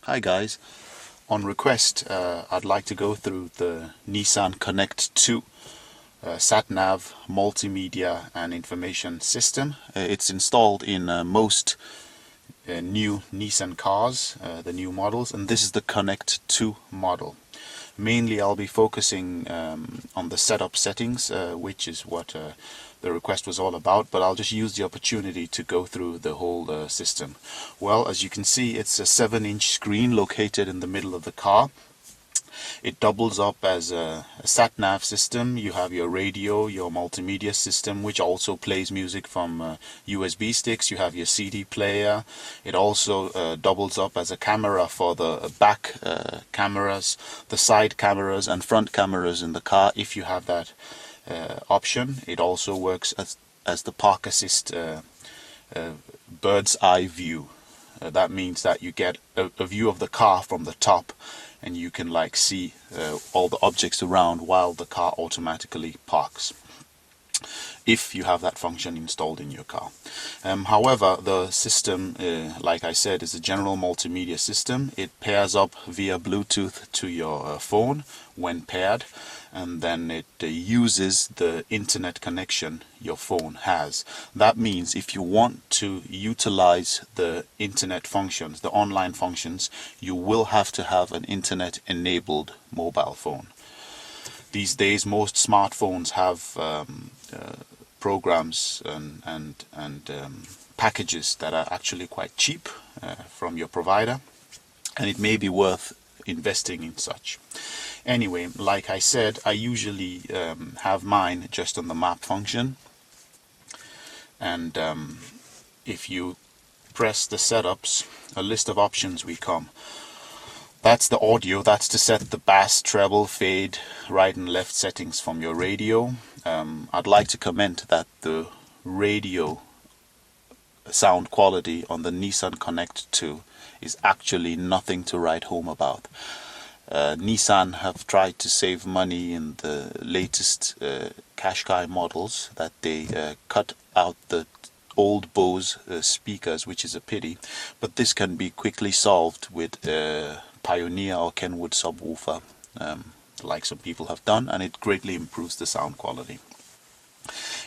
Hi guys, on request I'd like to go through the Nissan Connect 2 satnav, multimedia and information system. It's installed in most new Nissan cars, the new models, and this is the Connect 2 model. Mainly I'll be focusing on the setup settings, which is what the request was all about, but I'll just use the opportunity to go through the whole system. Well, as you can see, it's a 7-inch screen located in the middle of the car. It doubles up as a sat-nav system. You have your radio, your multimedia system, which also plays music from USB sticks. You have your CD player. It also doubles up as a camera for the back cameras, the side cameras and front cameras in the car if you have that option. It also works as the park assist bird's eye view. That means that you get a view of the car from the top, and you can like see all the objects around while the car automatically parks, if you have that function installed in your car. However, the system, like I said, is a general multimedia system. It pairs up via Bluetooth to your phone when paired, and then it uses the internet connection your phone has. That means if you want to utilize the internet functions, the online functions, you will have to have an internet enabled mobile phone. These days most smartphones have programs and packages that are actually quite cheap from your provider, and it may be worth investing in such. Anyway, like I said, I usually have mine just on the map function, and if you press the setups, a list of options will come. That's the audio. That's to set the bass, treble, fade, right and left settings from your radio. I'd like to comment that the radio sound quality on the Nissan Connect 2 is actually nothing to write home about. Nissan have tried to save money in the latest Qashqai models, that they cut out the old Bose speakers, which is a pity, but this can be quickly solved with Pioneer or Kenwood subwoofer, like some people have done, and it greatly improves the sound quality.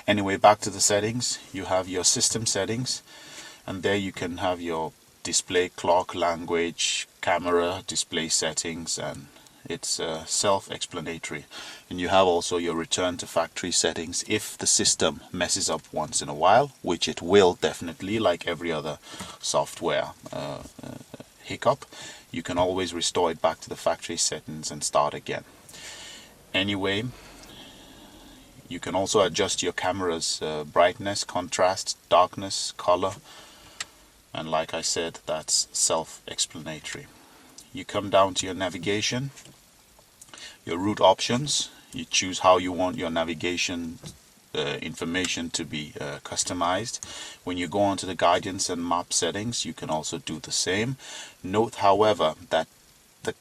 Anyway, back to the settings. You have your system settings, and there you can have your display, clock, language, camera, display settings, and it's self-explanatory. And you have also your return to factory settings if the system messes up once in a while, which it will definitely, like every other software hiccup. You can always restore it back to the factory settings and start again. Anyway, you can also adjust your camera's brightness, contrast, darkness, color, and like I said, that's self-explanatory. You come down to your navigation, your route options. You choose how you want your navigation information to be customized. When you go onto the guidance and map settings, you can also do the same. Note, however, that the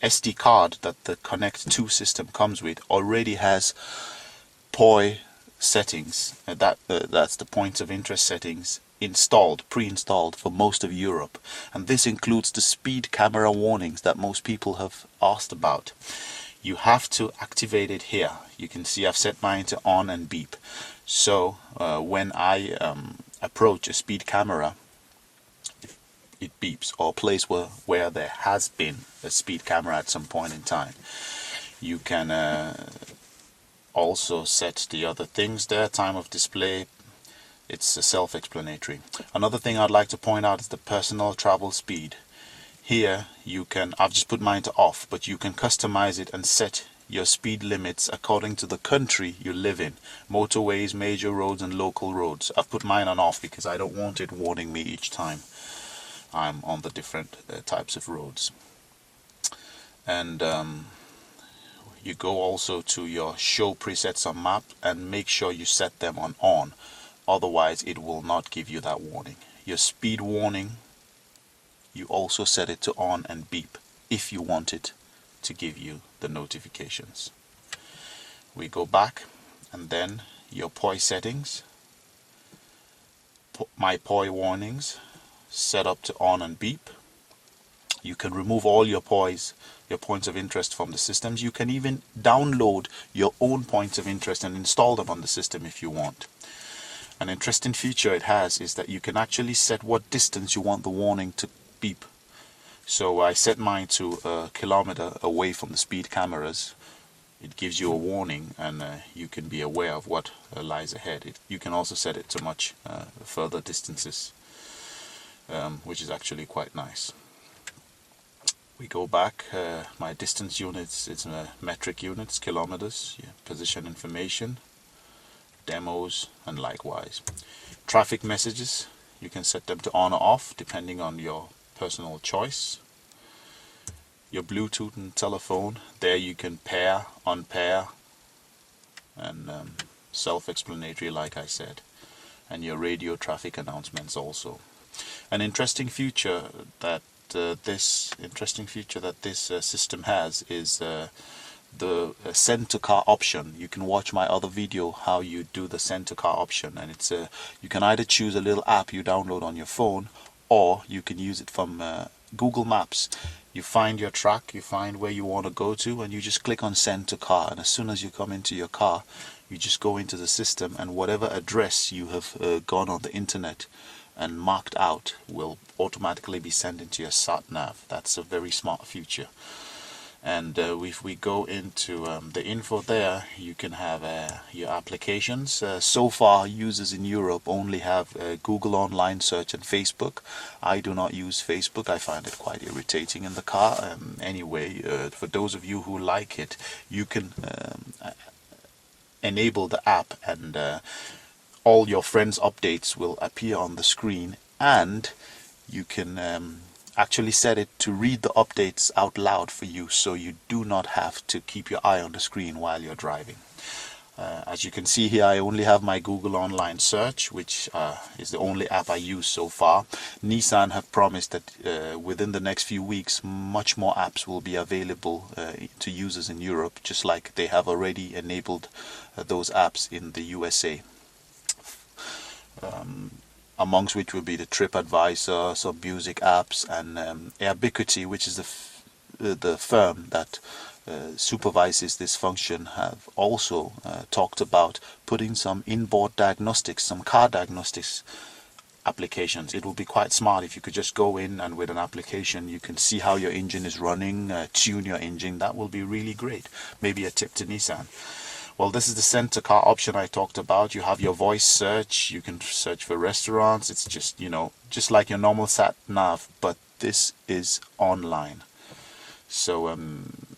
SD card that the Connect 2 system comes with already has POI settings. That's the points of interest settings pre-installed for most of Europe, and this includes the speed camera warnings that most people have asked about. You have to activate it here. You can see I've set mine to on and beep, so when I approach a speed camera, it beeps, or a place where there has been a speed camera at some point in time. You can also set the other things there, time of display. It's self-explanatory. Another thing I'd like to point out is the personal travel speed. Here you can, I've just put mine to off, but you can customize it and set your speed limits according to the country you live in. Motorways, major roads and local roads. I've put mine on off because I don't want it warning me each time I'm on the different types of roads. And you go also to your show presets on map and make sure you set them on. Otherwise it will not give you that warning. Your speed warning, you also set it to on and beep if you want it to give you the notifications. We go back, and then your POI settings, my POI warnings, set up to on and beep. You can remove all your points of interest from the systems. You can even download your own points of interest and install them on the system if you want. An interesting feature it has is that you can actually set what distance you want the warning to beep. So I set mine to a kilometer away from the speed cameras. It gives you a warning, and you can be aware of what lies ahead. You can also set it to much further distances, which is actually quite nice. We go back, my distance units, it's metric units, kilometers, position information, demos, and likewise. Traffic messages, you can set them to on or off depending on your personal choice. Your Bluetooth and telephone, there you can pair, unpair, and self-explanatory like I said. And your radio traffic announcements also. An interesting feature that this system has is the send to car option. You can watch my other video how you do the send to car option, and it's you can either choose a little app you download on your phone, or you can use it from Google Maps. You find your track, you find where you want to go to, and you just click on send to car, and as soon as you come into your car you just go into the system, and whatever address you have gone on the internet and marked out will automatically be sent into your satnav. That's a very smart feature. And if we go into the info there, you can have your applications. So far, users in Europe only have Google Online Search and Facebook. I do not use Facebook. I find it quite irritating in the car. Anyway, for those of you who like it, you can enable the app, and all your friends' updates will appear on the screen, and you can actually set it to read the updates out loud for you, so you do not have to keep your eye on the screen while you're driving. As you can see here, I only have my Google Online Search, which is the only app I use so far. Nissan have promised that within the next few weeks much more apps will be available to users in Europe, just like they have already enabled those apps in the USA. Amongst which will be the TripAdvisor, some music apps, and Ubiquiti, which is the firm that supervises this function, have also talked about putting some inboard diagnostics, some car diagnostics applications. It will be quite smart if you could just go in and with an application you can see how your engine is running, tune your engine. That will be really great. Maybe a tip to Nissan. Well, this is the send to car option I talked about. You have your voice search. You can search for restaurants. It's just, just like your normal sat nav, but this is online. So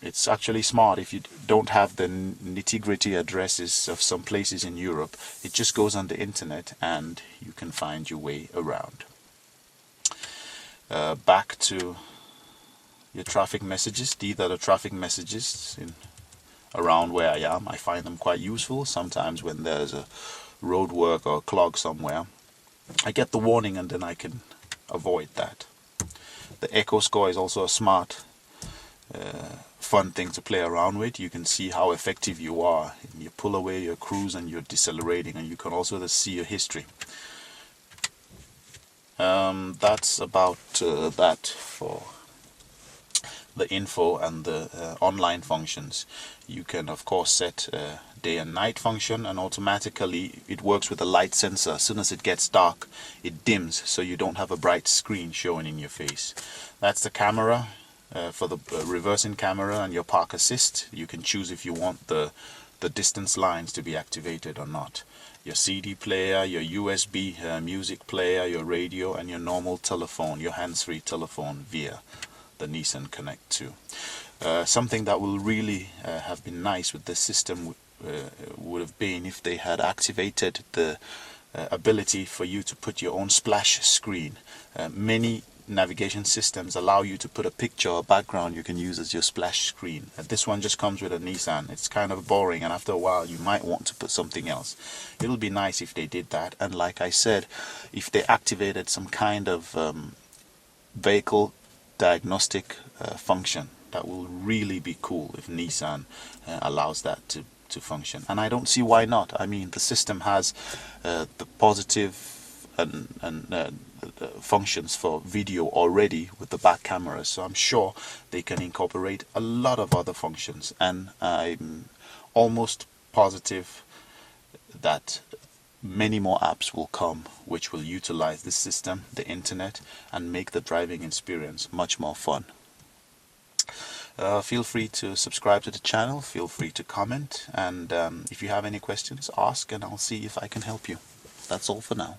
it's actually smart if you don't have the nitty-gritty addresses of some places in Europe. It just goes on the internet and you can find your way around. Back to your traffic messages. These are the traffic messages around where I am. I find them quite useful. Sometimes when there's a road work or a clog somewhere, I get the warning and then I can avoid that. The echo score is also a smart, fun thing to play around with. You can see how effective you are. You pull away your cruise and you're decelerating, and you can also see your history. That's about that for the info and the online functions. You can of course set day and night function, and automatically it works with a light sensor. As soon as it gets dark it dims, so you don't have a bright screen showing in your face. That's the camera for the reversing camera, and your park assist. You can choose if you want the distance lines to be activated or not. Your CD player, your USB music player, your radio, and your normal telephone, your hands-free telephone via the Nissan Connect 2. Something that will really have been nice with this system would have been if they had activated the ability for you to put your own splash screen. Many navigation systems allow you to put a picture or background you can use as your splash screen. This one just comes with a Nissan. It's kind of boring, and after a while you might want to put something else. It'll be nice if they did that, and like I said, if they activated some kind of vehicle diagnostic function. That will really be cool if Nissan allows that to function, and I don't see why not. I mean, the system has the positive and functions for video already with the back camera, so I'm sure they can incorporate a lot of other functions, and I'm almost positive that many more apps will come which will utilize this system, the internet, and make the driving experience much more fun. Feel free to subscribe to the channel, feel free to comment, and if you have any questions, ask and I'll see if I can help you. That's all for now.